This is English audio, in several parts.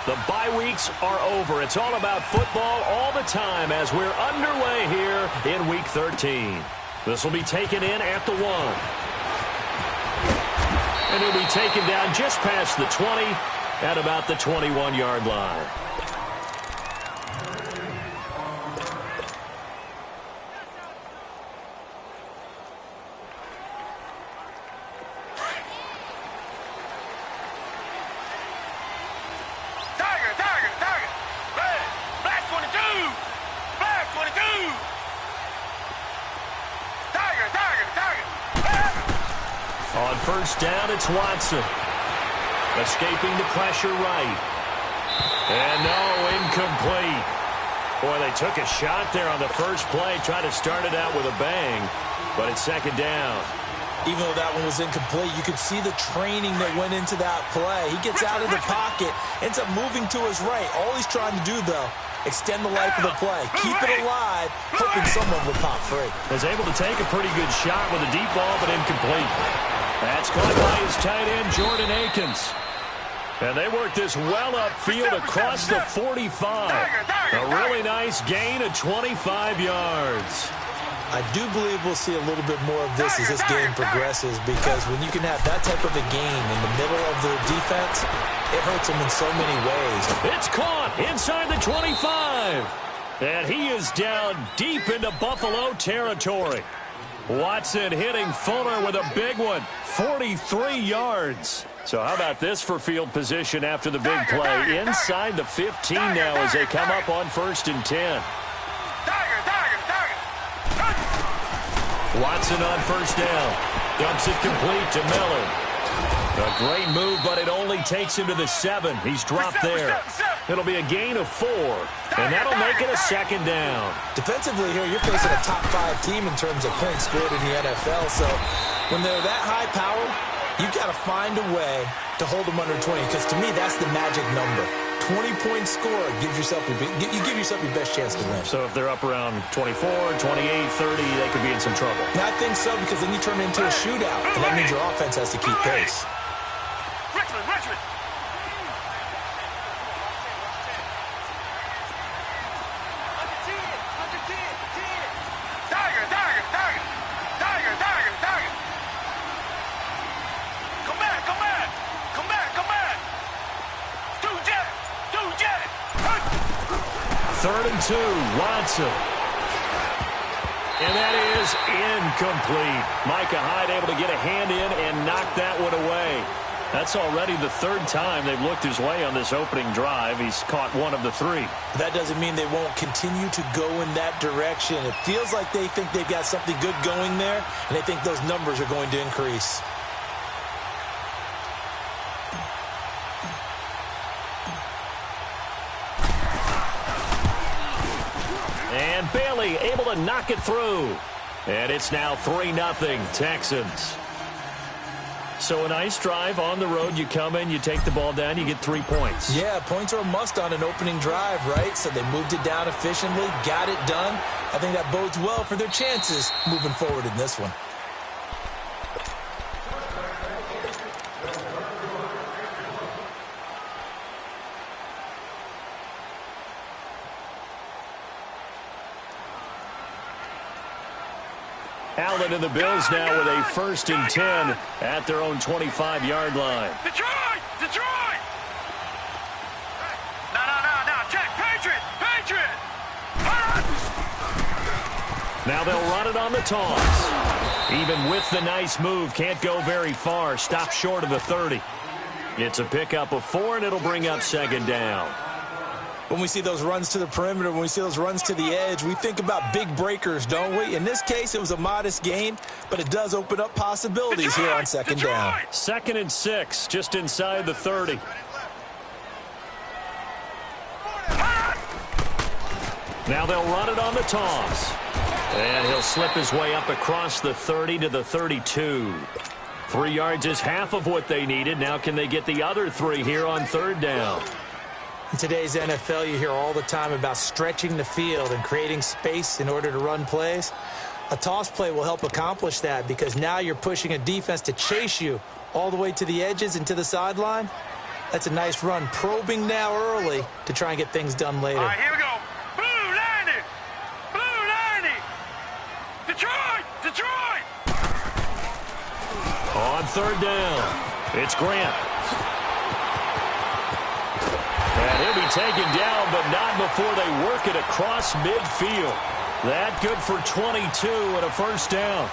The bye weeks are over. It's all about football all the time as we're underway here in Week 13. This will be taken in at the 1. And he'll be taken down just past the 20 at about the 21-yard line. On first down, it's Watson. Escaping the pressure right. And no, incomplete. Boy, they took a shot there on the first play, tried to start it out with a bang, but it's second down. Even though that one was incomplete, you could see the training that went into that play. He gets out of the pocket, ends up moving to his right. All he's trying to do, though, extend the life of the play. Keep it alive, hoping someone will pop free. Was able to take a pretty good shot with a deep ball, but incomplete. That's caught by his tight end, Jordan Akins. And they work this well upfield across the 45. A really nice gain of 25 yards. I do believe we'll see a little bit more of this as this game progresses, because when you can have that type of a game in the middle of the defense, it hurts them in so many ways. It's caught inside the 25. And he is down deep into Buffalo territory. Watson hitting Fuller with a big one, 43 yards. So how about this for field position after the big play? Inside the 15 now as they come up on 1st and 10. Watson on first down. Dumps it complete to Miller. A great move, but it only takes him to the 7. He's dropped there. It'll be a gain of 4, and that'll make it a second down. Defensively here, you're facing a top 5 team in terms of points scored in the NFL. So when they're that high power, you've got to find a way to hold them under 20, because to me, that's the magic number. 20-point score gives yourself you give yourself your best chance to win. So if they're up around 24, 28, 30, they could be in some trouble. I think so, because then you turn it into a shootout, and that means your offense has to keep pace. Richmond. Third and 2, Watson. And that is incomplete. Micah Hyde able to get a hand in and knock that one away. That's already the 3rd time they've looked his way on this opening drive. He's caught 1 of the 3. That doesn't mean they won't continue to go in that direction. It feels like they think they've got something good going there, and they think those numbers are going to increase. And Bailey able to knock it through. And it's now 3-0 Texans. So a nice drive on the road. You come in, you take the ball down, you get 3 points. Yeah, points are a must on an opening drive, right? So they moved it down efficiently, got it done. I think that bodes well for their chances moving forward in this one. Allen and the Bills now with a 1st and 10 at their own 25-yard line. Detroit! No, Jack, Patriot! Now they'll run it on the toss. Even with the nice move, can't go very far. Stop short of the 30. It's a pickup of 4, and it'll bring up 2nd down. When we see those runs to the perimeter, when we see those runs to the edge, we think about big breakers, don't we? In this case, it was a modest gain, but it does open up possibilities here on 2nd down. 2nd and 6, just inside the 30. Now they'll run it on the toss. And he'll slip his way up across the 30 to the 32. 3 yards is half of what they needed. Now can they get the other 3 here on 3rd down? In today's NFL, you hear all the time about stretching the field and creating space in order to run plays. A toss play will help accomplish that, because now you're pushing a defense to chase you all the way to the edges and to the sideline. That's a nice run, probing now early to try and get things done later. All right, here we go. Blue 90. Blue 90. Detroit. Detroit. On third down, it's Grant. And he'll be taken down, but not before they work it across midfield. That good for 22 and a first down.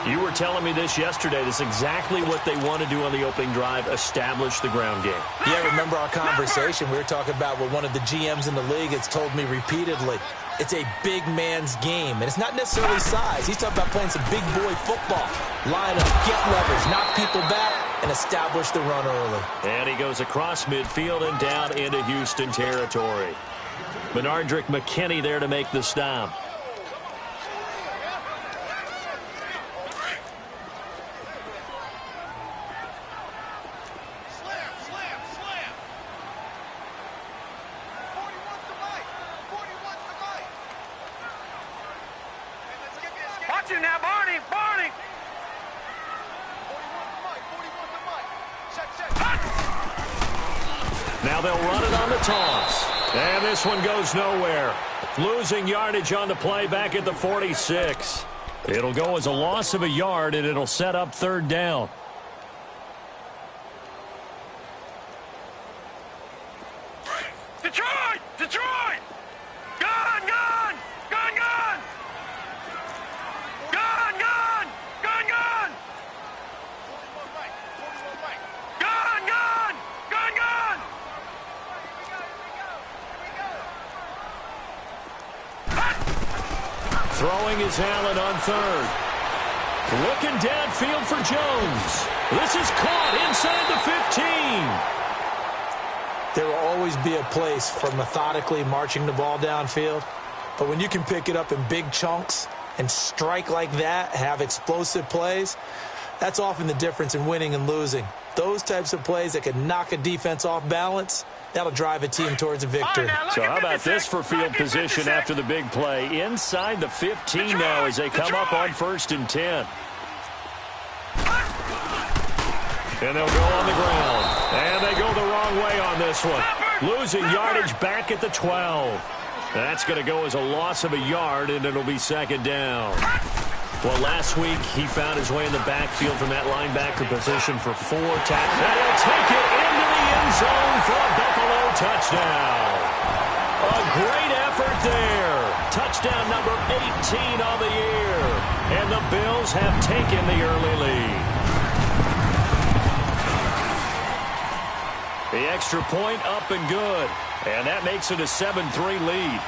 You were telling me this yesterday. This is exactly what they want to do on the opening drive, establish the ground game. Yeah, remember our conversation? We were talking about what one of the GMs in the league has told me repeatedly. It's a big man's game, and it's not necessarily size. He's talking about playing some big boy football. Line up, get leverage, knock people back, and establish the run early. And he goes across midfield and down into Houston territory. Benardrick McKinney there to make the stop. Watch him now, Barney. Barney. Now they'll run it on the toss. And this one goes nowhere. Losing yardage on the play back at the 46. It'll go as a loss of a yard, and it'll set up third down. Detroit. Detroit. Gun, gun. Gun, gun. Gun, gun. Gun, gun. Gun, gun. Gun, gun. Throwing is Allen on third. Looking downfield for Jones. This is caught inside the 15. There will always be a place for methodically marching the ball downfield. But when you can pick it up in big chunks and strike like that, have explosive plays, that's often the difference in winning and losing. Those types of plays that can knock a defense off balance, that'll drive a team towards a victory. So how about this for field position after the big play? Inside the 15 now as they come up on 1st and 10. And they'll go on the ground. And they go the wrong way on this one. Losing yardage back at the 12. That's going to go as a loss of a yard, and it'll be second down. Well, last week he found his way in the backfield from that linebacker position for 4 tackles. And he'll take it into the end zone for a Buffalo touchdown. A great effort there. Touchdown number 18 on the year. And the Bills have taken the early lead. The extra point up and good. And that makes it a 7-3 lead.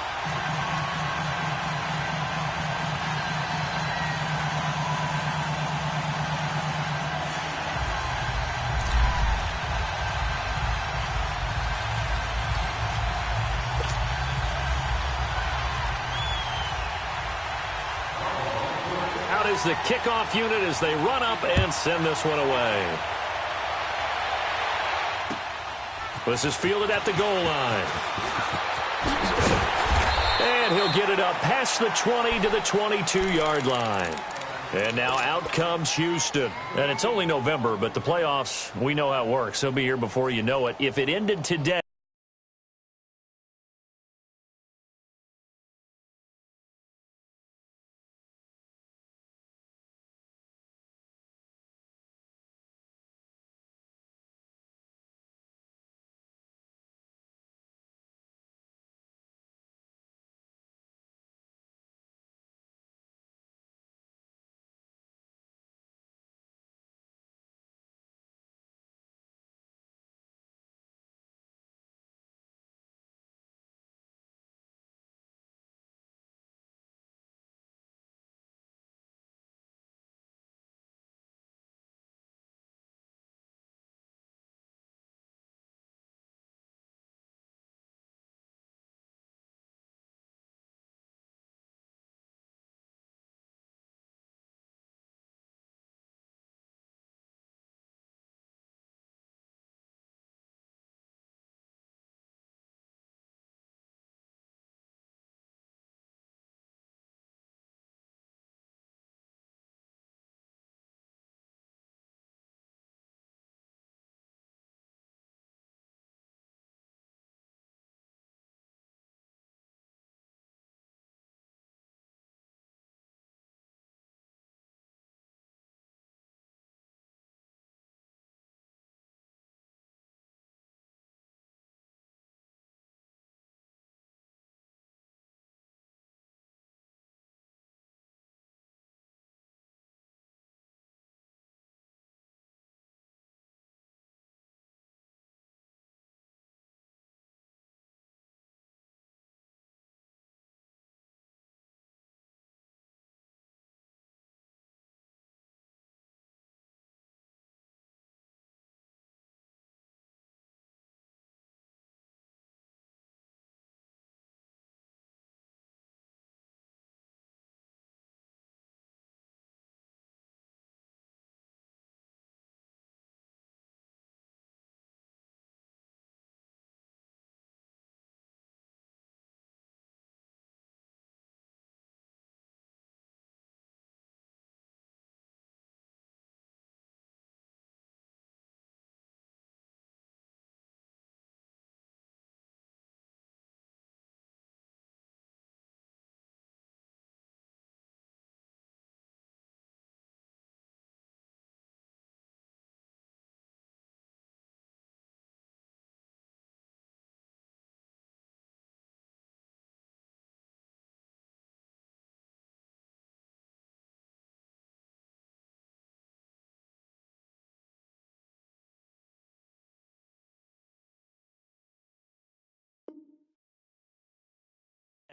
Out is the kickoff unit as they run up and send this one away. This is fielded at the goal line. And he'll get it up past the 20 to the 22-yard line. And now out comes Houston. And it's only November, but the playoffs, we know how it works. They'll be here before you know it. If it ended today,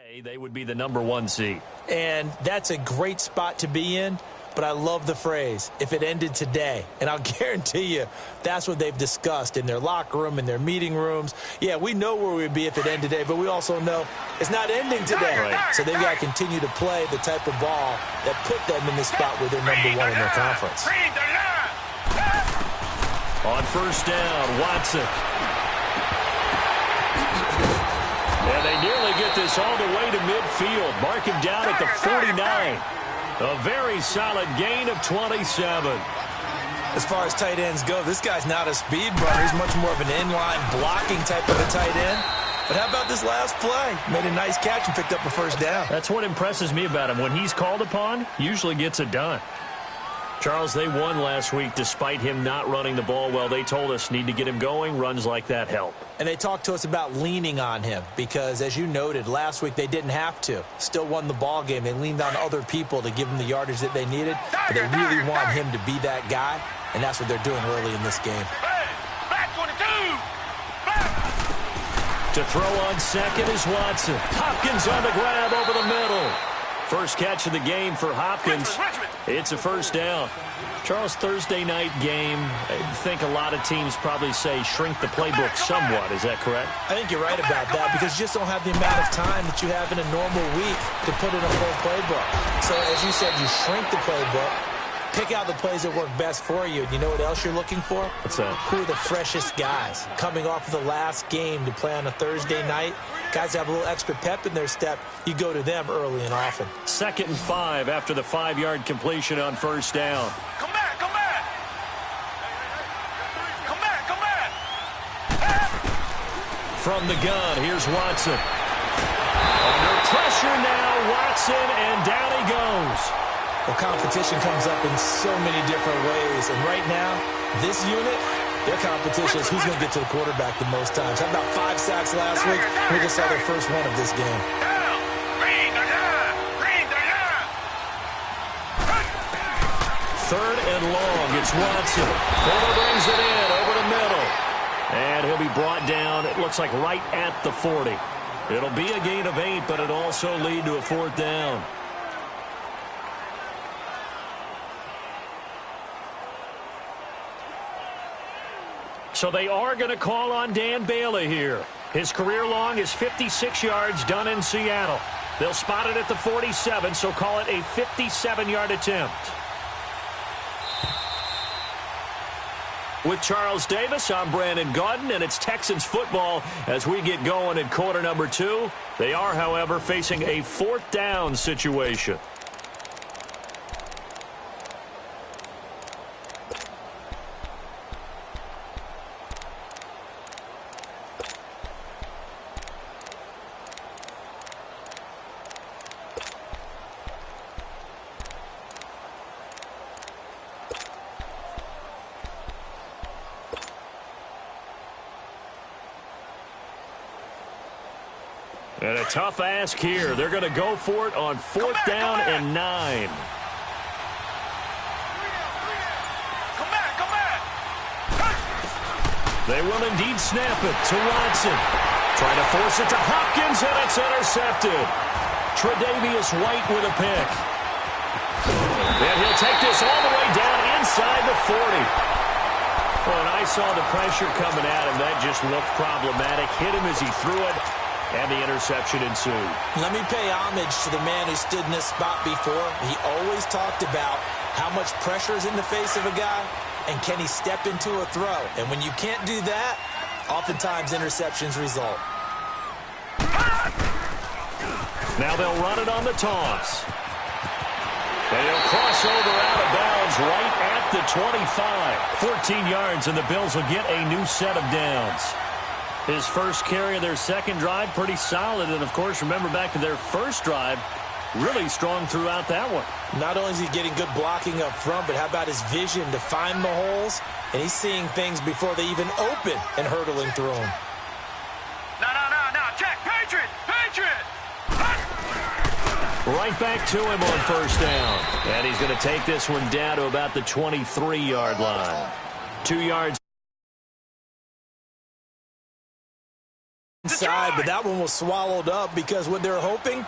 They would be the #1 seed. And that's a great spot to be in, but I love the phrase, if it ended today. And I'll guarantee you that's what they've discussed in their locker room, in their meeting rooms. Yeah, we know where we'd be if it ended today, but we also know it's not ending today. Right. So they've got to continue to play the type of ball that put them in the spot where they're #1 in their conference. On first down, Watson. And they nearly get this all the way to midfield. Mark him down at the 49. A very solid gain of 27. As far as tight ends go, this guy's not a speed runner. He's much more of an inline blocking type of a tight end. But how about this last play? Made a nice catch and picked up a first down. That's what impresses me about him. When he's called upon, usually gets it done. Charles, they won last week despite him not running the ball well. They told us need to get him going. Runs like that help. And they talked to us about leaning on him because, as you noted, last week they didn't have to. Still won the ball game. They leaned on other people to give them the yardage that they needed. But they really want him to be that guy, and that's what they're doing early in this game. To throw on second is Watson. Hopkins on the grab over the middle. First catch of the game for Hopkins. It's a first down. Charles, Thursday night game, I think a lot of teams probably say shrink the playbook somewhat. Is that correct? I think you're right about that because you just don't have the amount of time that you have in a normal week to put in a full playbook. So, as you said, you shrink the playbook, pick out the plays that work best for you. And you know what else you're looking for? What's that? Who are the freshest guys coming off of the last game to play on a Thursday night? Guys have a little extra pep in their step. You go to them early and often. 2nd and 5 after the 5-yard completion on first down. Come back, come back. Come back, come back. From the gun, here's Watson. Under pressure now, Watson, and down he goes. Well, competition comes up in so many different ways. And right now, this unit, their competition is who's going to get to the quarterback the most times. How about 5 sacks last week? We just saw their first one of this game. Down. Bring the line. Bring the line. 3rd and long, it's Watson. Fuller brings it in over the middle. And he'll be brought down, it looks like right at the 40. It'll be a gain of 8, but it'll also lead to a 4th down. So they are going to call on Dan Bailey here. His career long is 56 yards done in Seattle. They'll spot it at the 47, so call it a 57-yard attempt. With Charles Davis, I'm Brandon Gaudin, and it's Texans football as we get going in quarter number 2. They are, however, facing a 4th down situation. And a tough ask here. They're going to go for it on 4th down and 9. Come back, come back. They will indeed snap it to Watson. Trying to force it to Hopkins, and it's intercepted. Tre'Davious White with a pick. And he'll take this all the way down inside the 40. Well, and I saw the pressure coming at him. That just looked problematic. Hit him as he threw it. And the interception ensued. Let me pay homage to the man who stood in this spot before. He always talked about how much pressure is in the face of a guy, and can he step into a throw. And when you can't do that, oftentimes interceptions result. Now they'll run it on the toss. And he'll cross over out of bounds right at the 25. 14 yards, and the Bills will get a new set of downs. His first carry of their second drive, pretty solid. And, of course, remember back to their first drive, really strong throughout that one. Not only is he getting good blocking up front, but how about his vision to find the holes? And he's seeing things before they even open and hurdling through them. No, check. Patriot, Patriot. Right back to him on first down. And he's going to take this one down to about the 23-yard line. 2 yards. side, but that one was swallowed up because what they're hoping,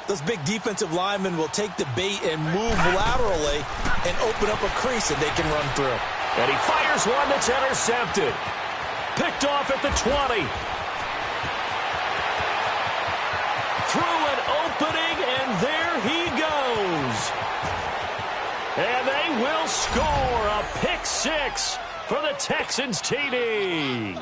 those big defensive linemen will take the bait and move laterally and open up a crease that they can run through. And he fires one that's intercepted. Picked off at the 20. Through an opening, and there he goes. And they will score a pick six for the Texans TD.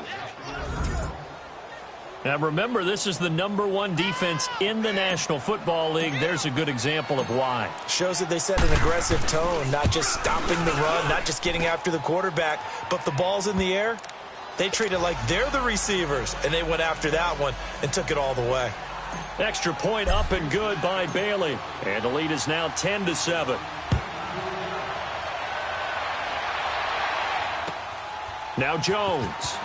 Now remember, this is the #1 defense in the National Football League. There's a good example of why. Shows that they set an aggressive tone, not just stopping the run, not just getting after the quarterback, but the ball's in the air. They treat it like they're the receivers, and they went after that one and took it all the way. Extra point up and good by Bailey. And the lead is now 10-7. Now Jones.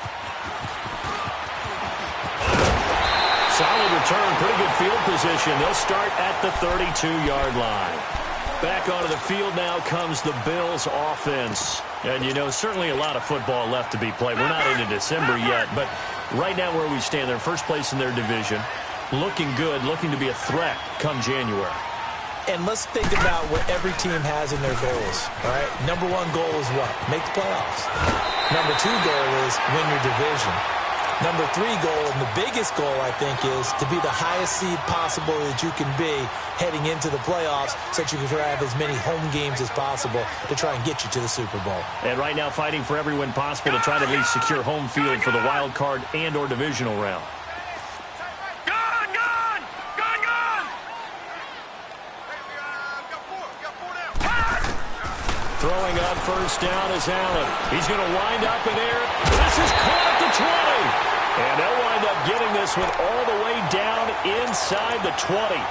Solid return, pretty good field position. They'll start at the 32-yard line. Back onto the field now comes the Bills offense. And, you know, certainly a lot of football left to be played. We're not into December yet, but right now where we stand, they're first place in their division. Looking good, looking to be a threat come January. And let's think about what every team has in their goals, all right? #1 goal is what? Make the playoffs. #2 goal is win your division. #3 goal, and the biggest goal, I think, is to be the highest seed possible that you can be heading into the playoffs so that you can have as many home games as possible to try and get you to the Super Bowl. And right now fighting for every win possible to try to at least secure home field for the wild card and or divisional round. Throwing on first down is Allen. He's going to wind up in air. This is caught at the 20. And they'll wind up getting this one all the way down inside the 20.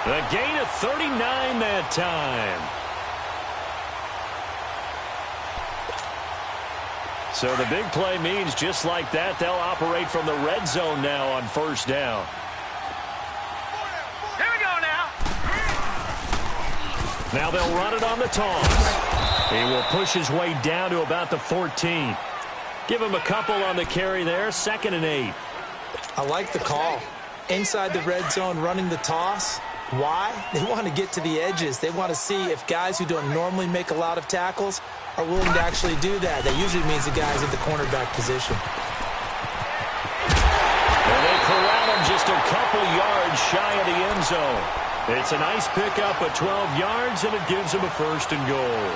The gain of 39 that time. So the big play means just like that, they'll operate from the red zone now on first down. Here we go now. Now they'll run it on the toss. He will push his way down to about the 14. Give him a couple on the carry there. 2nd and 8. I like the call. Inside the red zone, running the toss. Why? They want to get to the edges. They want to see if guys who don't normally make a lot of tackles are willing to actually do that. That usually means the guys at the cornerback position. And they corral him just a couple yards shy of the end zone. It's a nice pickup of 12 yards, and it gives him a 1st and goal.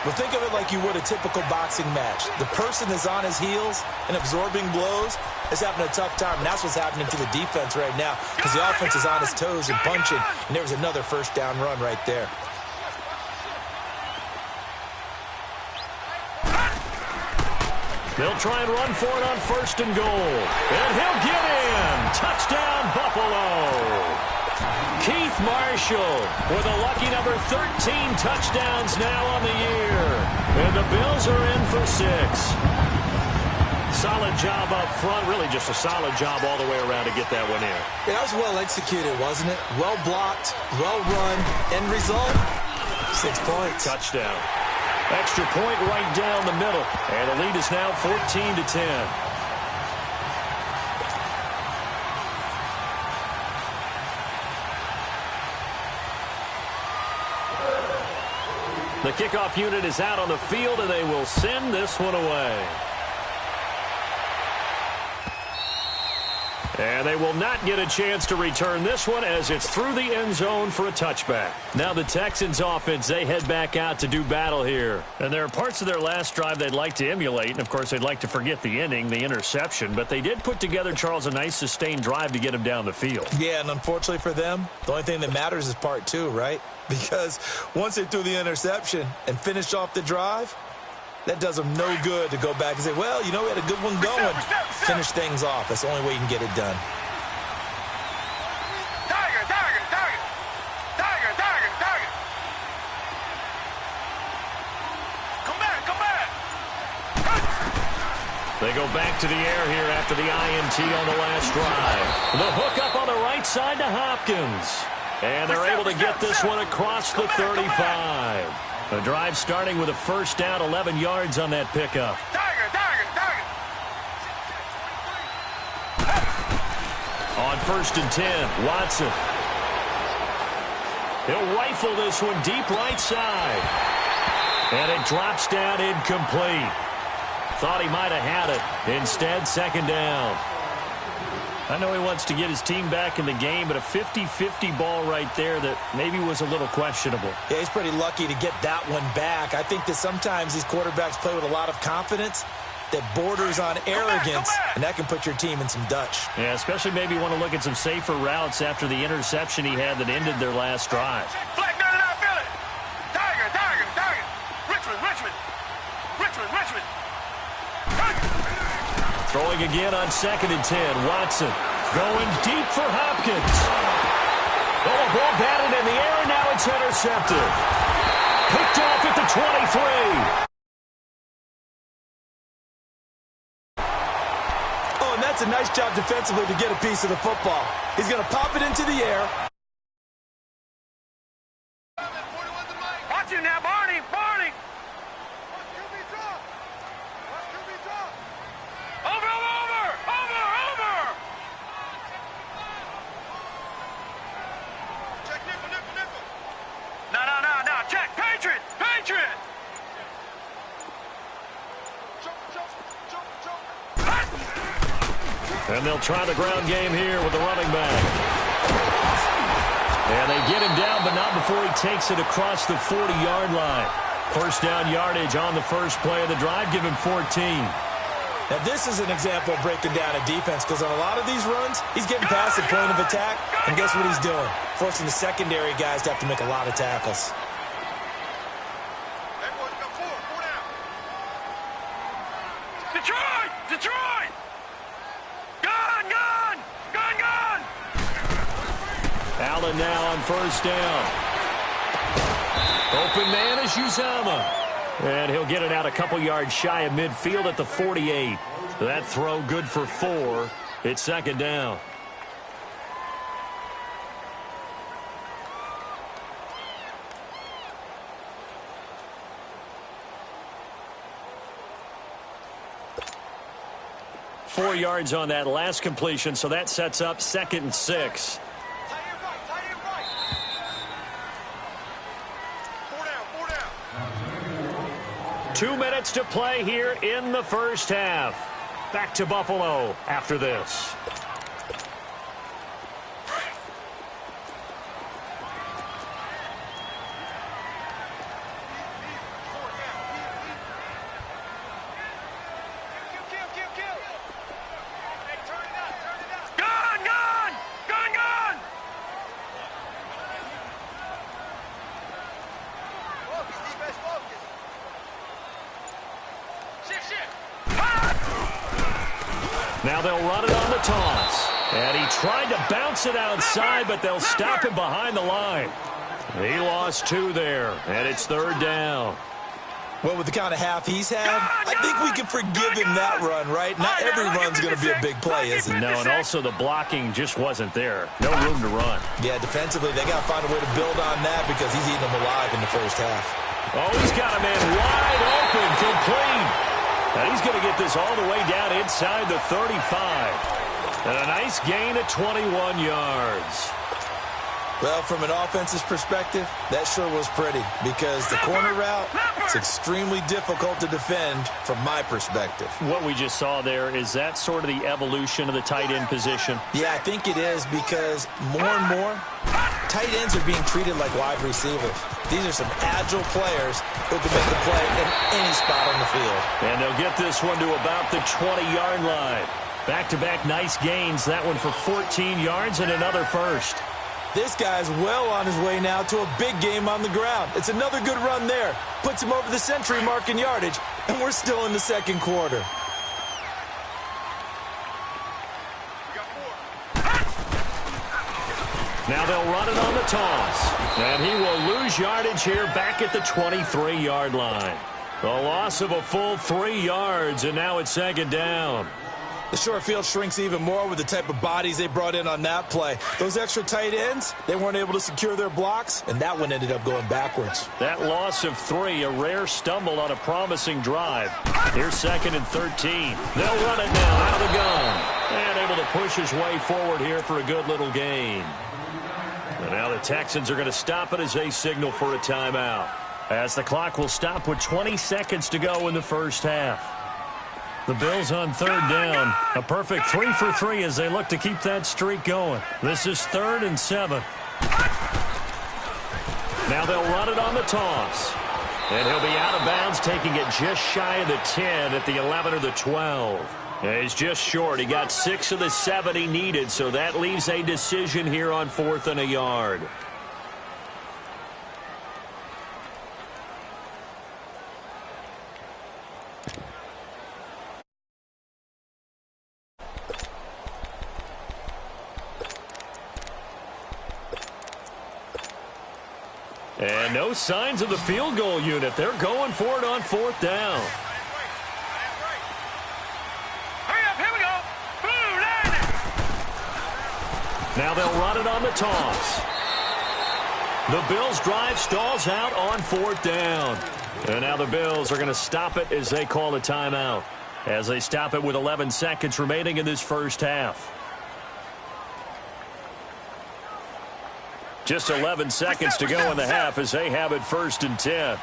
Well, think of it like you would a typical boxing match. The person is on his heels and absorbing blows is having a tough time, and that's what's happening to the defense right now because the offense is on his toes and punching, and there was another first down run right there. They'll try and run for it on 1st and goal. And he'll get in. Touchdown, Buffalo. Keith Marshall with a lucky number 13 touchdowns now on the year. And the Bills are in for 6. Solid job up front. Really just a solid job all the way around to get that one in. Yeah, that was well executed, wasn't it? Well blocked, well run. End result, 6 points. Touchdown. Extra point right down the middle. And the lead is now 14-10. The kickoff unit is out on the field, and they will send this one away. And they will not get a chance to return this one as it's through the end zone for a touchback. Now the Texans offense, they head back out to do battle here. And there are parts of their last drive they'd like to emulate. And, of course, they'd like to forget the inning, the interception. But they did put together, Charles, a nice sustained drive to get him down the field. Yeah, and unfortunately for them, the only thing that matters is part 2, right? Because once they threw the interception and finished off the drive, that does them no good to go back and say, well, you know, we had a good one going. Finish things off. That's the only way you can get it done. Tiger, tiger, tiger. Tiger, tiger, tiger. Come back, come back. They go back to the air here after the INT on the last drive. The hook up on the right side to Hopkins. And they're able to get this one across the 35. The drive starting with a first down, 11 yards on that pickup. Tiger, tiger, tiger. 1st and 10. Watson. He'll rifle this one deep right side. And it drops down incomplete. Thought he might have had it. Instead, 2nd down. I know he wants to get his team back in the game, but a 50-50 ball right there that maybe was a little questionable. Yeah, he's pretty lucky to get that one back. I think that sometimes these quarterbacks play with a lot of confidence that borders on arrogance, and that can put your team in some Dutch. Yeah, especially maybe you want to look at some safer routes after the interception he had that ended their last drive. Flag down and out, Philly. Tiger, Tiger, Tiger. Richmond, Richmond. Richmond, Richmond. Throwing again on 2nd and 10. Watson going deep for Hopkins. Oh, a ball batted in the air, and now it's intercepted. Picked off at the 23. Oh, and that's a nice job defensively to get a piece of the football. He's going to pop it into the air. Watch you now, Barney, Barney. Over, over, over, over. Check nickel, nickel, nickel. No. Check, Patriot, Patriot. And they'll try the ground game here with the running back. And they get him down, but not before he takes it across the 40-yard line. 1st down yardage on the first play of the drive. Give him 14. Now, this is an example of breaking down a defense because on a lot of these runs, he's getting past the point of attack, and guess what he's doing? Forcing the secondary guys to have to make a lot of tackles. Detroit! Detroit! Gun, gun! Gun, gun! Allen now on 1st down. Open man is Uzama. And he'll get it out a couple yards shy of midfield at the 48. That throw good for 4. It's 2nd down. Four yards on that last completion, so that sets up 2nd and 6. 2 minutes to play here in the first half. Back to Buffalo after this. Gun, gun! Gun, gun! Now they'll run it on the toss. And he tried to bounce it outside, but they'll stop him behind the line. He lost 2 there, and it's 3rd down. Well, with the kind of half he's had, I think we can forgive him that run, right? Not every run's going to be a big play, is it? No, and also the blocking just wasn't there. No room to run. Yeah, defensively, they got to find a way to build on that because he's eating them alive in the first half. Oh, he's got a man wide open, complete. And he's going to get this all the way down inside the 35. And a nice gain of 21 yards. Well, from an offensive perspective, that sure was pretty because the corner route is extremely difficult to defend from my perspective. What we just saw there, is that sort of the evolution of the tight end position? Yeah, I think it is because more and more, tight ends are being treated like wide receivers. These are some agile players who can make a play in any spot on the field. And they'll get this one to about the 20-yard line. Back-to-back nice gains. That one for 14 yards and another first. This guy's well on his way now to a big game on the ground. It's another good run there. Puts him over the century mark in yardage, and we're still in the second quarter. Now they'll run it on the toss. And he will lose yardage here back at the 23-yard line. A loss of a full 3 yards, and now it's 2nd down. The short field shrinks even more with the type of bodies they brought in on that play. Those extra tight ends, they weren't able to secure their blocks, and that one ended up going backwards. That loss of 3, a rare stumble on a promising drive. Here's 2nd and 13. They'll run it now out of the gun. And able to push his way forward here for a good little gain. And now the Texans are going to stop it as they signal for a timeout, as the clock will stop with 20 seconds to go in the first half. The Bills on third down. A perfect 3 for 3 as they look to keep that streak going. This is 3rd and 7. Now they'll run it on the toss. And he'll be out of bounds, taking it just shy of the 10 at the 11 or the 12. He's just short. He got 6 of the 7 he needed, so that leaves a decision here on 4th and a yard. And no signs of the field goal unit. They're going for it on 4th down. Hurry up, here we go. Blue line it. Now they'll run it on the toss. The Bills drive stalls out on 4th down. And now the Bills are going to stop it as they call a timeout, as they stop it with 11 seconds remaining in this first half. Just 11 seconds to go in the half as they have it 1st and 10.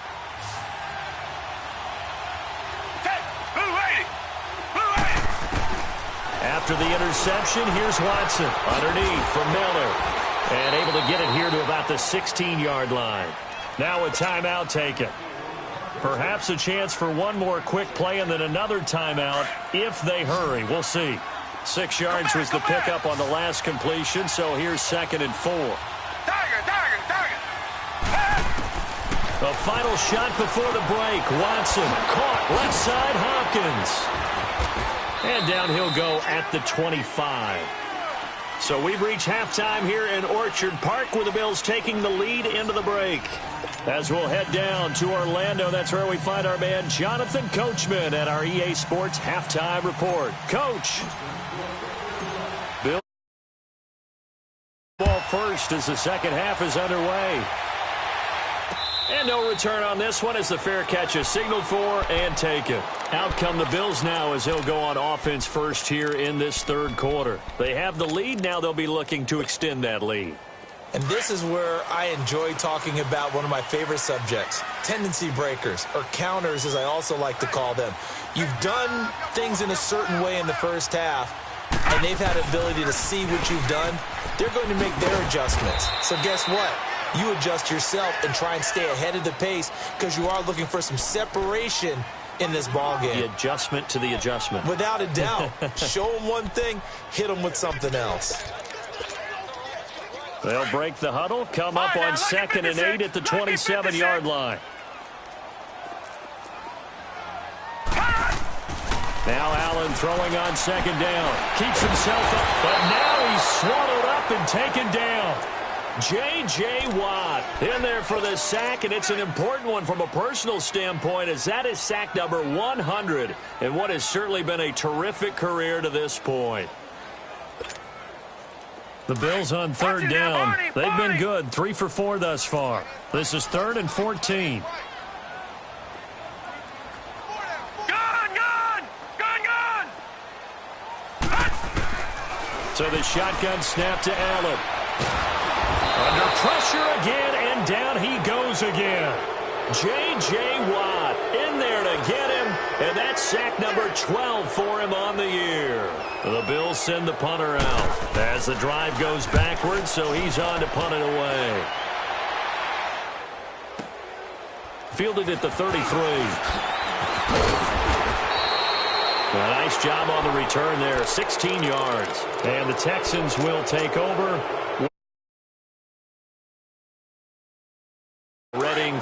After the interception, here's Watson underneath from Miller, and able to get it here to about the 16-yard line. Now a timeout taken. Perhaps a chance for one more quick play and then another timeout if they hurry. We'll see. 6 yards was the pickup on the last completion, so here's 2nd and 4. A final shot before the break. Watson caught left side Hopkins. And down he'll go at the 25. So we've reached halftime here in Orchard Park with the Bills taking the lead into the break. As we'll head down to Orlando, that's where we find our man Jonathan Coachman at our EA Sports Halftime Report. Coach. Bill ball first as the second half is underway. And no return on this one as the fair catch is signaled for and taken. Out come the Bills now as they'll go on offense first here in this third quarter. They have the lead. Now they'll be looking to extend that lead. And this is where I enjoy talking about one of my favorite subjects, tendency breakers, or counters as I also like to call them. You've done things in a certain way in the first half, and they've had the ability to see what you've done. They're going to make their adjustments. So guess what? You adjust yourself and try and stay ahead of the pace because you are looking for some separation in this ball game. The adjustment to the adjustment. Without a doubt. Show them one thing, hit them with something else. They'll break the huddle, come up on 2nd and 8 at the 27-yard line. Now Allen throwing on 2nd down. Keeps himself up, but now he's swallowed up and taken down. J.J. Watt in there for the sack, and it's an important one from a personal standpoint as that is sack number 100 in what has certainly been a terrific career to this point. The Bills on 3rd down. They've been good, 3 for 4 thus far. This is 3rd and 14. So the shotgun snap to Allen. Under pressure again, and down he goes again. J.J. Watt in there to get him, and that's sack number 12 for him on the year. The Bills send the punter out as the drive goes backwards, so he's on to punt it away. Fielded at the 33. A nice job on the return there, 16 yards. And the Texans will take over.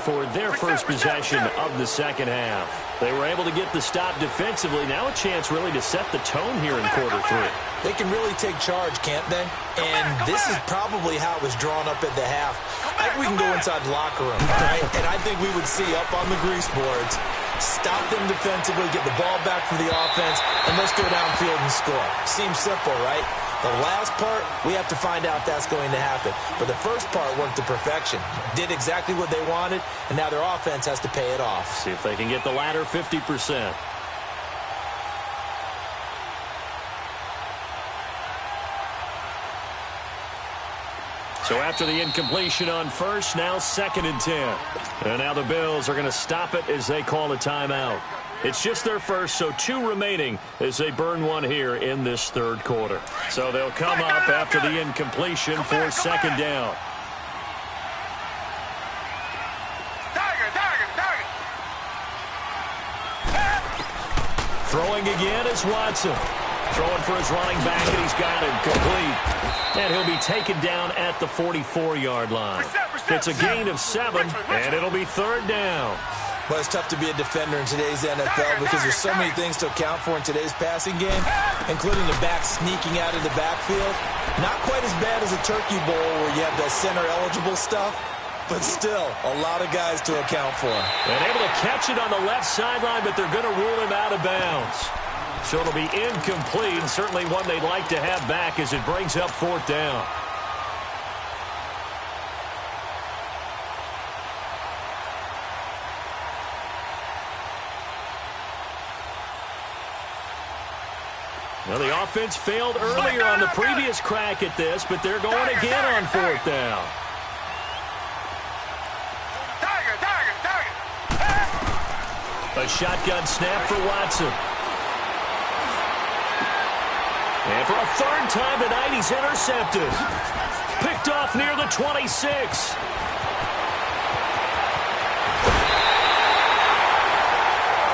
For their first possession of the second half. They were able to get the stop defensively. Now a chance really to set the tone here in quarter 3. They can really take charge, can't they? And this is probably how it was drawn up at the half. I think we can go inside the locker room, right? And I think we would see up on the grease boards, stop them defensively, get the ball back for the offense, and let's go downfield and score. Seems simple, right? The last part, we have to find out that's going to happen. But the first part worked to perfection. Did exactly what they wanted, and now their offense has to pay it off. See if they can get the latter 50%. So after the incompletion on first, now 2nd and 10. And now the Bills are going to stop it as they call a timeout. It's just their first, so 2 remaining as they burn one here in this 3rd quarter. So they'll come up after the incompletion for 2nd down. Throwing again is Watson. Throwing for his running back, and he's got him complete. And he'll be taken down at the 44-yard line. It's a gain of 7, and it'll be 3rd down. Well, it's tough to be a defender in today's NFL because there's so many things to account for in today's passing game, including the back sneaking out of the backfield. Not quite as bad as a turkey bowl where you have the center-eligible stuff, but still a lot of guys to account for. And able to catch it on the left sideline, but they're going to rule him out of bounds. So it'll be incomplete, certainly one they'd like to have back as it brings up 4th down. Well, the offense failed earlier on the previous crack at this, but they're going again on 4th down. A shotgun snap for Watson. And for a 3rd time tonight, he's intercepted. Picked off near the 26.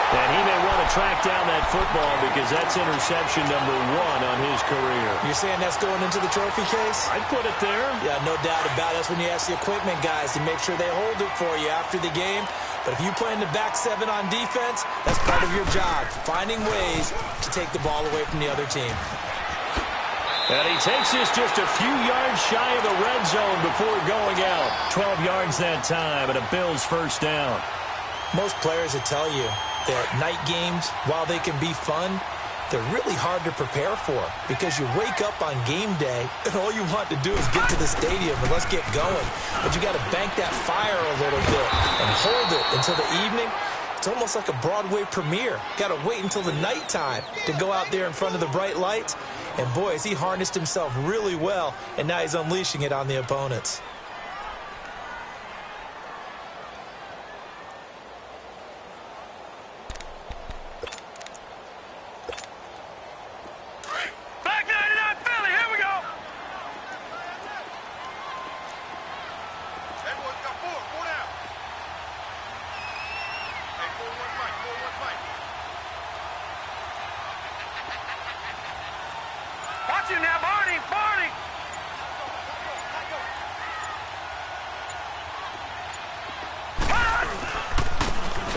And he may want to track down that football because that's interception number 1 on his career. You're saying that's going into the trophy case? I'd put it there. Yeah, no doubt about it. That's when you ask the equipment guys to make sure they hold it for you after the game. But if you play in the back 7 on defense, that's part of your job, finding ways to take the ball away from the other team. And he takes this just a few yards shy of the red zone before going out. 12 yards that time and a Bills 1st down. Most players will tell you that night games, while they can be fun, they're really hard to prepare for because you wake up on game day and all you want to do is get to the stadium and let's get going. But you got to bank that fire a little bit and hold it until the evening. It's almost like a Broadway premiere. Got to wait until the nighttime to go out there in front of the bright lights. And boy, has he harnessed himself really well, and now he's unleashing it on the opponents.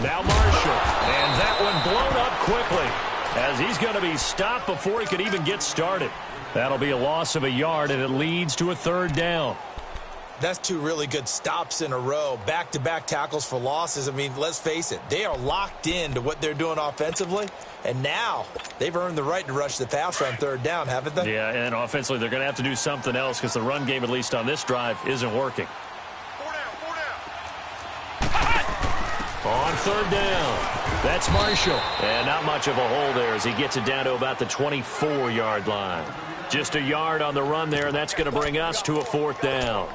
Now Marshall, and that one blown up quickly as he's going to be stopped before he could even get started. That'll be a loss of a yard, and it leads to a 3rd down. That's 2 really good stops in a row. Back-to-back tackles for losses. I mean, let's face it, they are locked into what they're doing offensively, and now they've earned the right to rush the passer on 3rd down, haven't they? Yeah, and offensively they're going to have to do something else because the run game, at least on this drive, isn't working. On 3rd down, that's Marshall. And not much of a hole there as he gets it down to about the 24-yard line. Just a yard on the run there, and that's going to bring us to a 4th down.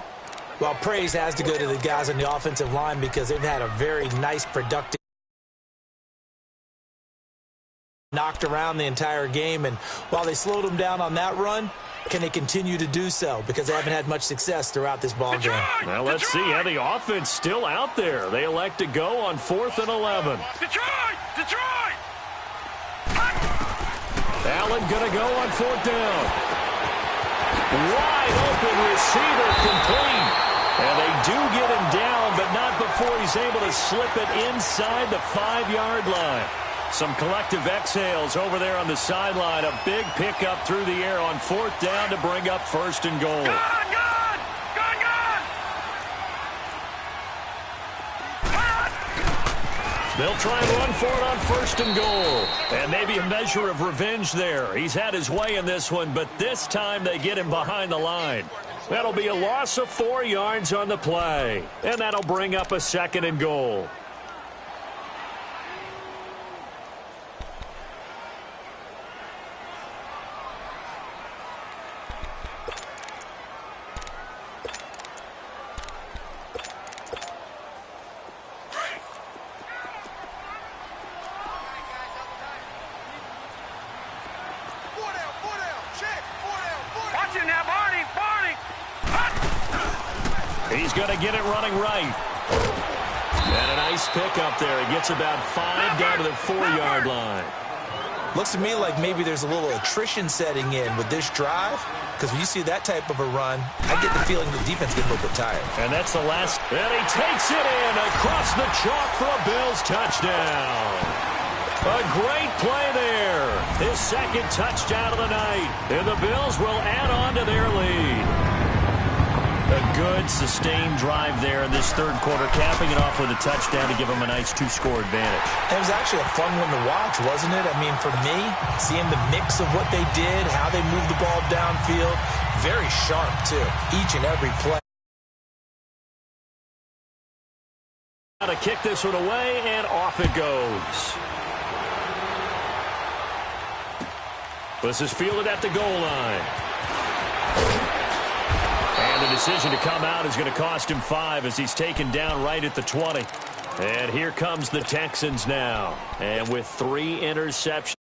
Well, praise has to go to the guys on the offensive line because they've had a very nice, productive knocked around the entire game. And while they slowed them down on that run, can they continue to do so? Because they haven't had much success throughout this ball game. Well, let's see how the offense still out there. They elect to go on 4th and 11. Detroit! Allen going to go on 4th down. Wide open receiver complete. And they do get him down, but not before he's able to slip it inside the 5-yard line. Some collective exhales over there on the sideline. A big pickup through the air on 4th down to bring up 1st and goal. Gone! They'll try and run for it on 1st and goal. And maybe a measure of revenge there. He's had his way in this one, but this time they get him behind the line. That'll be a loss of 4 yards on the play. And that'll bring up a 2nd and goal. He's going to get it running right. And a nice pickup there. He gets about 5 down to the 4-yard line. Looks to me like maybe there's a little attrition setting in with this drive, because when you see that type of a run, I get the feeling the defense gets a little bit tired. And that's the last. And he takes it in across the chalk for a Bills touchdown. A great play there. His second touchdown of the night. And the Bills will add on to their lead. A good, sustained drive there in this third quarter, capping it off with a touchdown to give them a nice 2-score advantage. It was actually a fun one to watch, wasn't it? I mean, for me, seeing the mix of what they did, how they moved the ball downfield, very sharp, too, each and every play. To kick this one away, and off it goes. This is fielded at the goal line. And the decision to come out is going to cost him 5 as he's taken down right at the 20. And here comes the Texans now. And with 3 interceptions,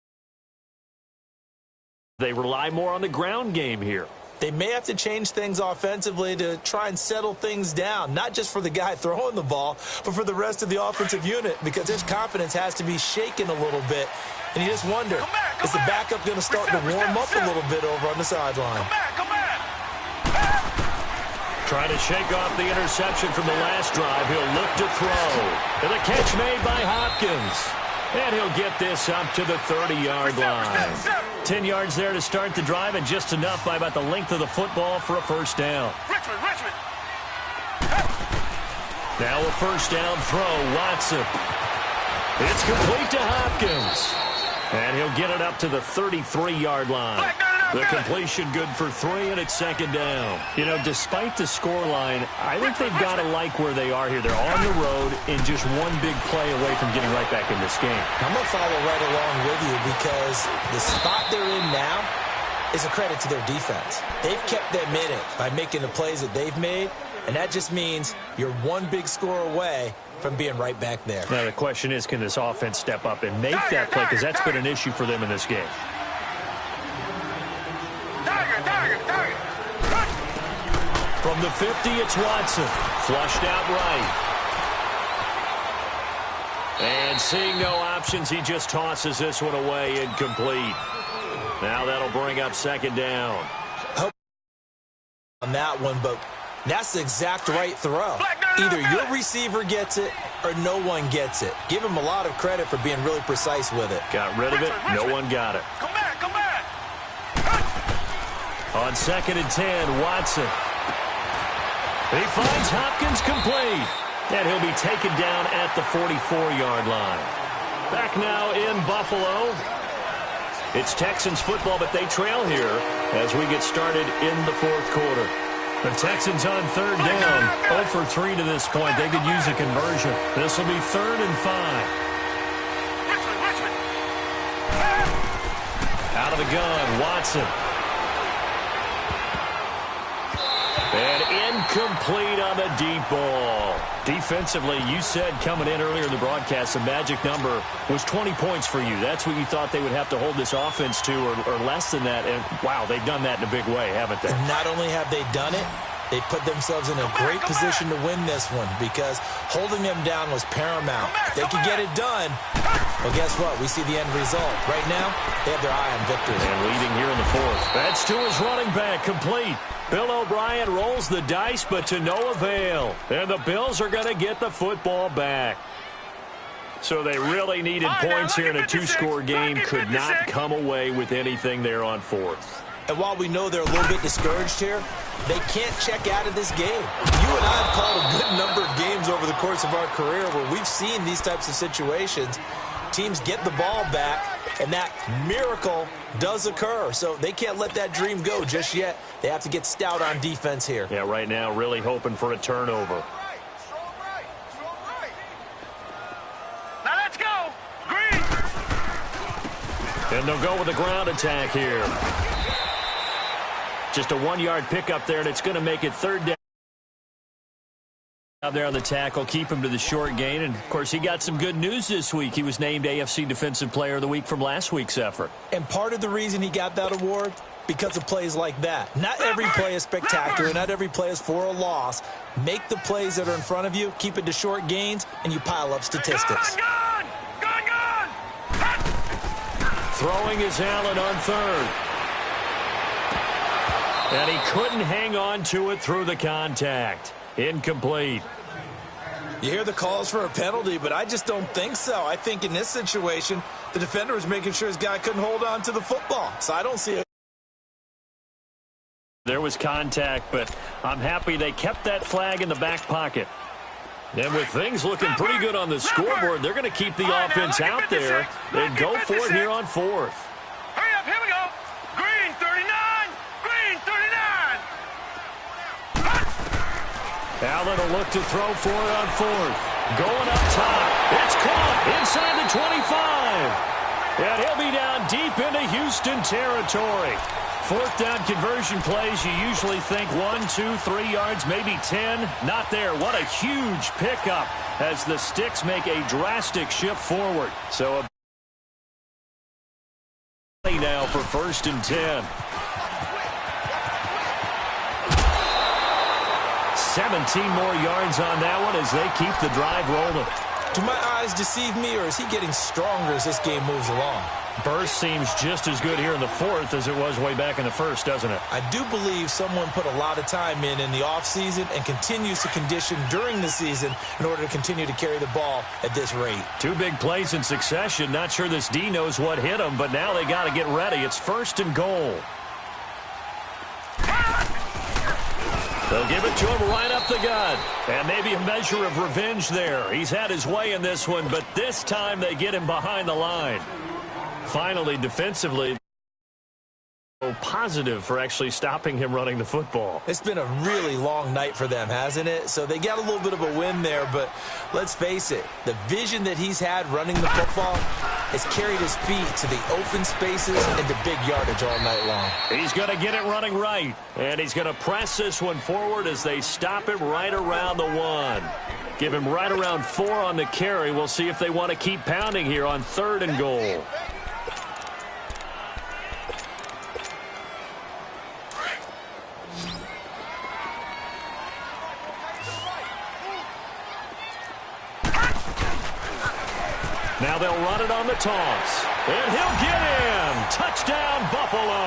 they rely more on the ground game here. They may have to change things offensively to try and settle things down, not just for the guy throwing the ball, but for the rest of the offensive unit, because his confidence has to be shaken a little bit. And you just wonder, is the backup going to start to warm up a little bit over on the sideline? Trying to shake off the interception from the last drive. He'll look to throw. And the catch made by Hopkins. And he'll get this up to the 30-yard line. 10 yards there to start the drive, and just enough by about the length of the football for a first down. Richmond. Now a first down throw, Watson. It's complete to Hopkins. And he'll get it up to the 33-yard line. The completion good for 3, and it's second down. You know, despite the scoreline, I think they've got to like where they are here. They're on the road and just one big play away from getting right back in this game. I'm going to follow right along with you, because the spot they're in now is a credit to their defense. They've kept them in it by making the plays that they've made, and that just means you're one big score away from being right back there. Now, the question is, can this offense step up and make that play? Because that's been an issue for them in this game. From the 50, it's Watson. Flushed out right. And seeing no options, he just tosses this one away, incomplete. Now that'll bring up second down. On that one, but that's the exact right throw. Either your receiver gets it or no one gets it. Give him a lot of credit for being really precise with it. Got rid of it. No one got it. Come back. On 2nd and 10, Watson. He finds Hopkins complete. And he'll be taken down at the 44-yard line. Back now in Buffalo. It's Texans football, but they trail here as we get started in the fourth quarter. The Texans on third down. 0 for 3 to this point. They could use a conversion. This will be 3rd and 5. Out of the gun, Watson. And incomplete on the deep ball. Defensively, you said coming in earlier in the broadcast, the magic number was 20 points for you. That's what you thought they would have to hold this offense to, or less than that. And, wow, they've done that in a big way, haven't they? Not only have they done it, they put themselves in a great position to win this one, because holding them down was paramount. If they could get it done, well, guess what? We see the end result. Right now, they have their eye on victory. And leading here in the fourth. That's to his running back, complete. Bill O'Brien rolls the dice, but to no avail. And the Bills are going to get the football back. So they really needed points here in a 2-score game. Could not come away with anything there on 4th. And while we know they're a little bit discouraged here, they can't check out of this game. You and I have called a good number of games over the course of our career where we've seen these types of situations. Teams get the ball back, and that miracle does occur. So they can't let that dream go just yet. They have to get stout on defense here. Yeah, right now really hoping for a turnover. Now let's go. Green. And they'll go with a ground attack here. Just a 1-yard pickup there, and it's going to make it 3rd down. Out there on the tackle, keep him to the short gain. And, of course, he got some good news this week. He was named AFC Defensive Player of the Week from last week's effort. And part of the reason he got that award because of plays like that. Not every play is spectacular. Not every play is for a loss. Make the plays that are in front of you, keep it to short gains, and you pile up statistics. Gone! Throwing is Allen on third. And he couldn't hang on to it through the contact. Incomplete. You hear the calls for a penalty, but I just don't think so. I think in this situation, the defender was making sure his guy couldn't hold on to the football. So I don't see it. There was contact, but I'm happy they kept that flag in the back pocket. And with things looking pretty good on the scoreboard, they're going to keep the offense out there and go for it here on fourth. Hurry up, here we go. Green 39, green 39. Allen will look to throw for it on fourth. Going up top. It's caught inside the 25. And he'll be down deep into Houston territory. Fourth down conversion plays, you usually think 1, 2, 3 yards, maybe 10. Not there. What a huge pickup as the Sticks make a drastic shift forward. So a now for 1st and 10. 17 more yards on that one as they keep the drive rolling. Do my eyes deceive me, or is he getting stronger as this game moves along? Burst seems just as good here in the fourth as it was way back in the first, doesn't it? I do believe someone put a lot of time in the offseason and continues to condition during the season in order to continue to carry the ball at this rate. 2 big plays in succession. Not sure this D knows what hit him, but now they got to get ready. It's 1st and goal. They'll give it to him right up the gut. And maybe a measure of revenge there. He's had his way in this one, but this time they get him behind the line. Finally, defensively, positive for actually stopping him running the football. It's been a really long night for them, hasn't it? So they got a little bit of a win there, but let's face it, the vision that he's had running the football has carried his feet to the open spaces and the big yardage all night long. He's going to get it running right, and he's going to press this one forward as they stop him right around the 1. Give him right around 4 on the carry. We'll see if they want to keep pounding here on 3rd and goal. Now they'll run it on the toss. And he'll get in. Touchdown, Buffalo.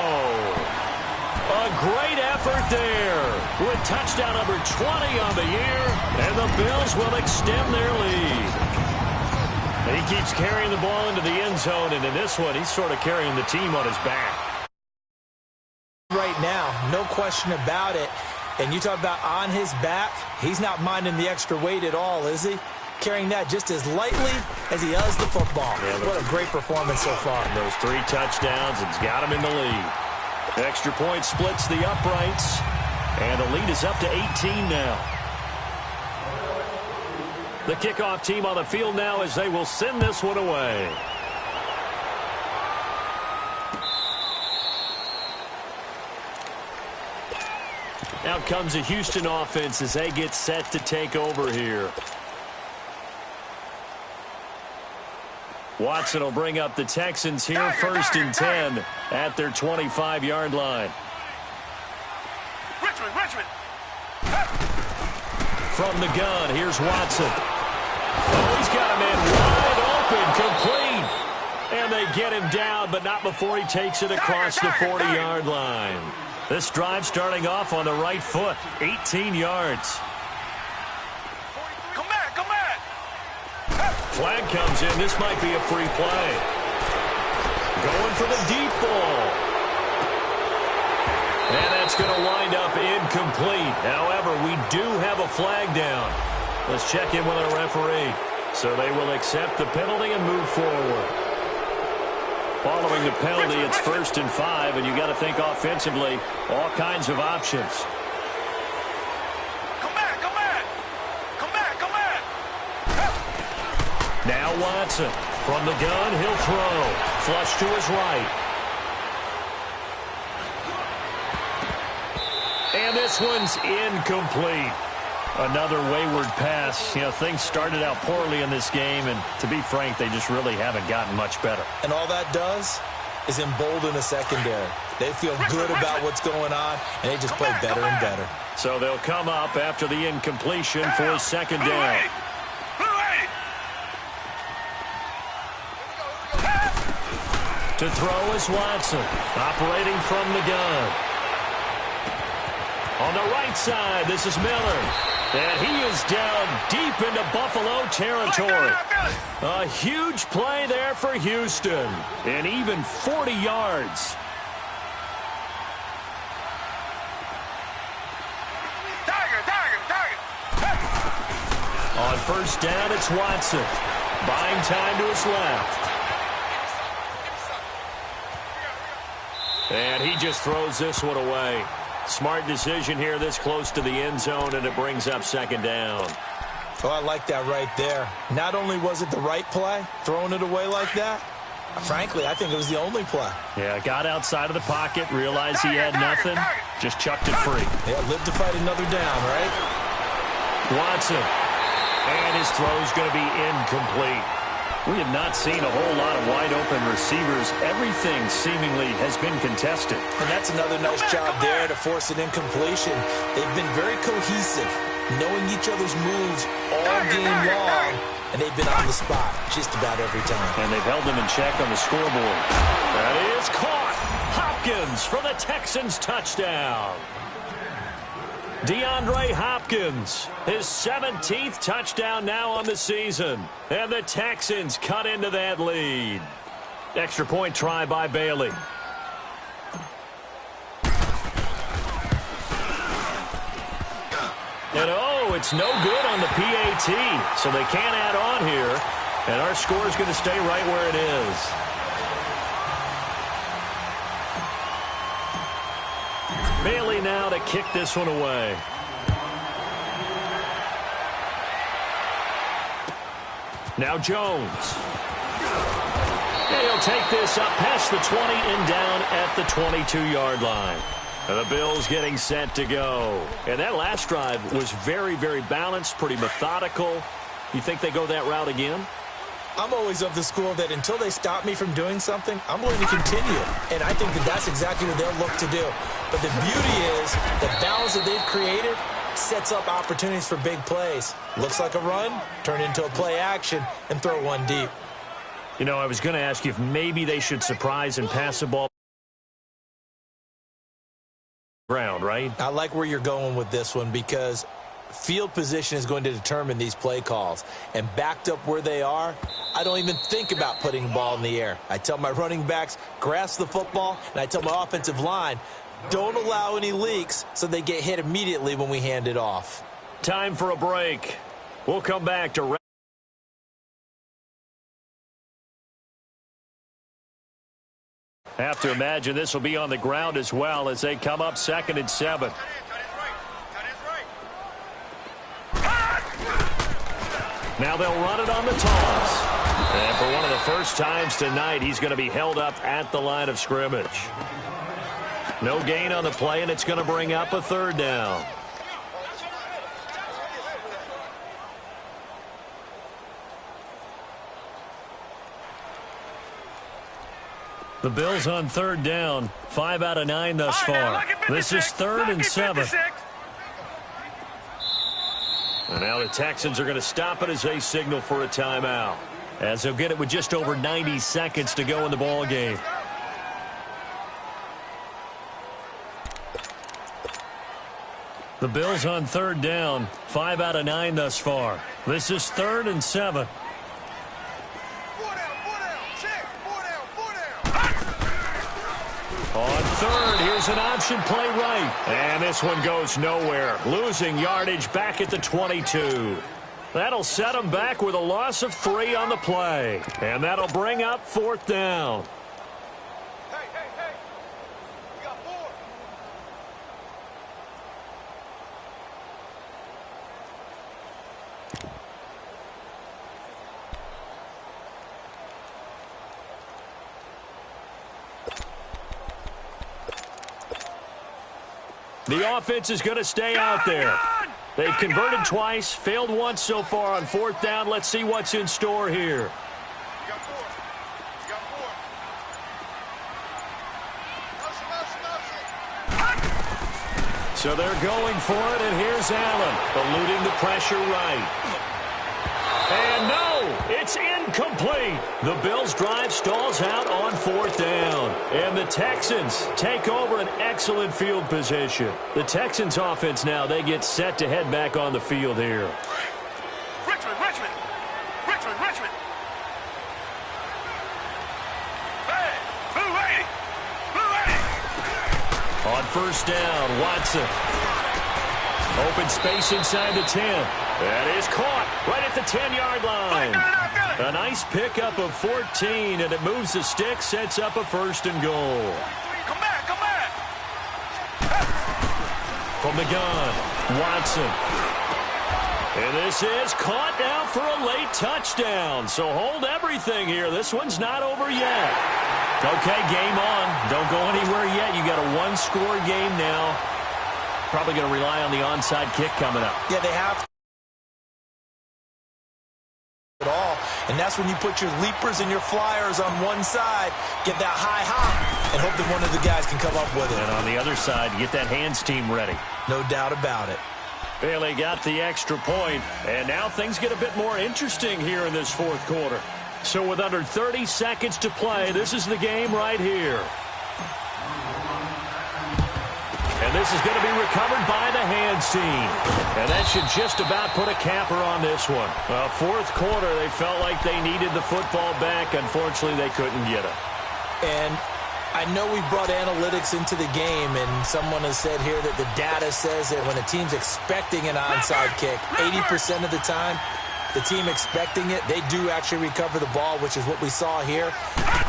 A great effort there with touchdown number 20 on the year. And the Bills will extend their lead. He keeps carrying the ball into the end zone. And in this one, he's sort of carrying the team on his back. Right now, no question about it. And you talk about on his back, he's not minding the extra weight at all, is he? Carrying that just as lightly as he does the football. Yeah, what a great performance so far. Those 3 touchdowns, it's got him in the lead. Extra point splits the uprights, and the lead is up to 18 now. The kickoff team on the field now as they will send this one away. Out comes a Houston offense as they get set to take over here. Watson will bring up the Texans here, 1st and 10 at their 25-yard line. Richmond. From the gun, here's Watson. Oh, he's got a man wide open, complete. And they get him down, but not before he takes it across the 40-yard line. This drive starting off on the right foot, 18 yards. Come back. Flag comes in. This might be a free play. Going for the deep ball. And that's going to wind up incomplete. However, we do have a flag down. Let's check in with our referee. So they will accept the penalty and move forward. Following the penalty, it's 1st and 5, and you got to think offensively, all kinds of options. Come back. Now Watson. From the gun, he'll throw. Flush to his right. And this one's incomplete. Another wayward pass. You know, things started out poorly in this game, and to be frank, they just really haven't gotten much better. And all that does is embolden a secondary. They feel good about what's going on, and they just play better and better. So they'll come up after the incompletion for second down. To throw is Watson, operating from the gun. On the right side, this is Miller. And he is down deep into Buffalo territory. A huge play there for Houston. And even 40 yards. On first down, it's Watson. Buying time to his left. And he just throws this one away. Smart decision here this close to the end zone, and it brings up second down. Oh, I like that right there. Not only was it the right play, throwing it away like that, frankly, I think it was the only play. Yeah, got outside of the pocket, realized he had nothing, just chucked it free. Yeah, lived to fight another down, right? Watson. And his throw's going to be incomplete. We have not seen a whole lot of wide-open receivers. Everything seemingly has been contested. And that's another nice job there to force an incompletion. They've been very cohesive, knowing each other's moves all game long, and they've been on the spot just about every time. And they've held them in check on the scoreboard. That is caught. Hopkins for the Texans touchdown. DeAndre Hopkins, his 17th touchdown now on the season. And the Texans cut into that lead. Extra point try by Bailey. And oh, it's no good on the PAT. So they can't add on here. And our score is going to stay right where it is. Bailey now to kick this one away. Now Jones. And he'll take this up past the 20 and down at the 22-yard line. And the Bills getting set to go. And that last drive was very, very balanced, pretty methodical. You think they go that route again? I'm always of the school that until they stop me from doing something, I'm going to continue. And I think that that's exactly what they'll look to do. But the beauty is the balance that they've created sets up opportunities for big plays. Looks like a run, turn into a play action, and throw one deep. You know, I was going to ask you if maybe they should surprise and pass the ball ground, right? I like where you're going with this one because field position is going to determine these play calls. And backed up where they are, I don't even think about putting the ball in the air. I tell my running backs, grasp the football, and I tell my offensive line, don't allow any leaks so they get hit immediately when we hand it off. Time for a break. We'll come back to have to imagine this will be on the ground as well as they come up 2nd and 7. Now they'll run it on the toss. And for one of the first times tonight, he's going to be held up at the line of scrimmage. No gain on the play, and it's going to bring up a 3rd down. The Bills on 3rd down, 5 out of 9 thus far. This is 3rd and 7. And now the Texans are going to stop it as they signal for a timeout, as they'll get it with just over 90 seconds to go in the ball game. The Bills on 3rd down, 5 out of 9 thus far. This is 3rd and 7. On 3rd, here's an option play right. And this one goes nowhere. Losing yardage back at the 22. That'll set them back with a loss of 3 on the play. And that'll bring up 4th down. Hey. We got 4. The offense is going to stay out there. They've converted twice, failed once so far on 4th down. Let's see what's in store here. So they're going for it, and here's Allen, eluding the pressure right. And no, it's incomplete. The Bills' drive stalls out on 4th down. And the Texans take over an excellent field position. The Texans' offense now, they get set to head back on the field here. Richmond. Hey, blue 80. On 1st down, Watson. Open space inside the 10. That is caught right at the 10-yard line. A nice pickup of 14, and it moves the stick, sets up a 1st and goal. Come back. From the gun, Watson. And this is caught now for a late touchdown. So hold everything here. This one's not over yet. Okay, game on. Don't go anywhere yet. You got a one-score game now. Probably going to rely on the onside kick coming up. Yeah, they have at all, and that's when you put your leapers and your flyers on one side, get that high hop, and hope that one of the guys can come up with it. And on the other side, get that hands team ready. No doubt about it. Bailey got the extra point, and now things get a bit more interesting here in this 4th quarter. So with under 30 seconds to play, this is the game right here. And this is going to be recovered by the hands team. And that should just about put a capper on this one. Well, 4th quarter, they felt like they needed the football back. Unfortunately, they couldn't get it. And I know we brought analytics into the game, and someone has said here that the data says that when a team's expecting an onside kick, 80% of the time, the team expecting it, they do actually recover the ball, which is what we saw here.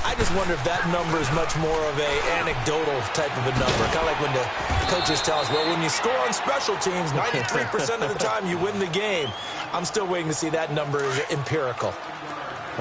I just wonder if that number is much more of a anecdotal type of a number. Kind of like when the coaches tell us, well, when you score on special teams, 93% of the time you win the game. I'm still waiting to see that number is empirical.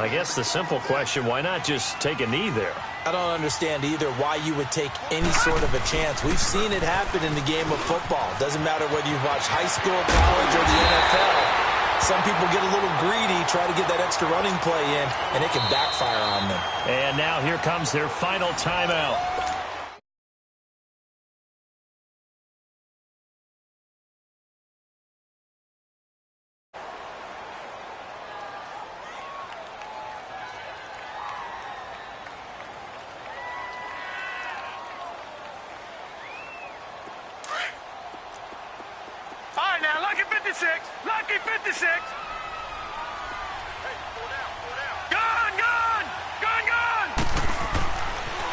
I guess the simple question, why not just take a knee there? I don't understand either why you would take any sort of a chance. We've seen it happen in the game of football. Doesn't matter whether you've watched high school, college, or the NFL. Some people get a little greedy, try to get that extra running play in, and it can backfire on them. And now here comes their final timeout. All right, now, lucky 56. Lucky 56. Hey, pull down. Gun.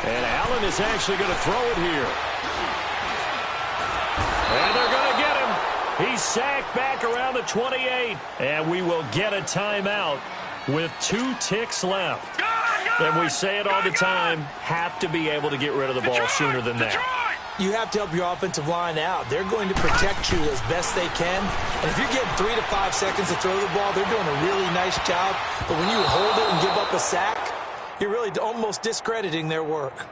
And Allen is actually going to throw it here. And they're going to get him. He's sacked back around the 28. And we will get a timeout with 2 ticks left. Gun. And we say it all the time, have to be able to get rid of the ball sooner than that. You have to help your offensive line out. They're going to protect you as best they can. And if you're getting 3 to 5 seconds to throw the ball, they're doing a really nice job. But when you hold it and give up a sack, you're really almost discrediting their work.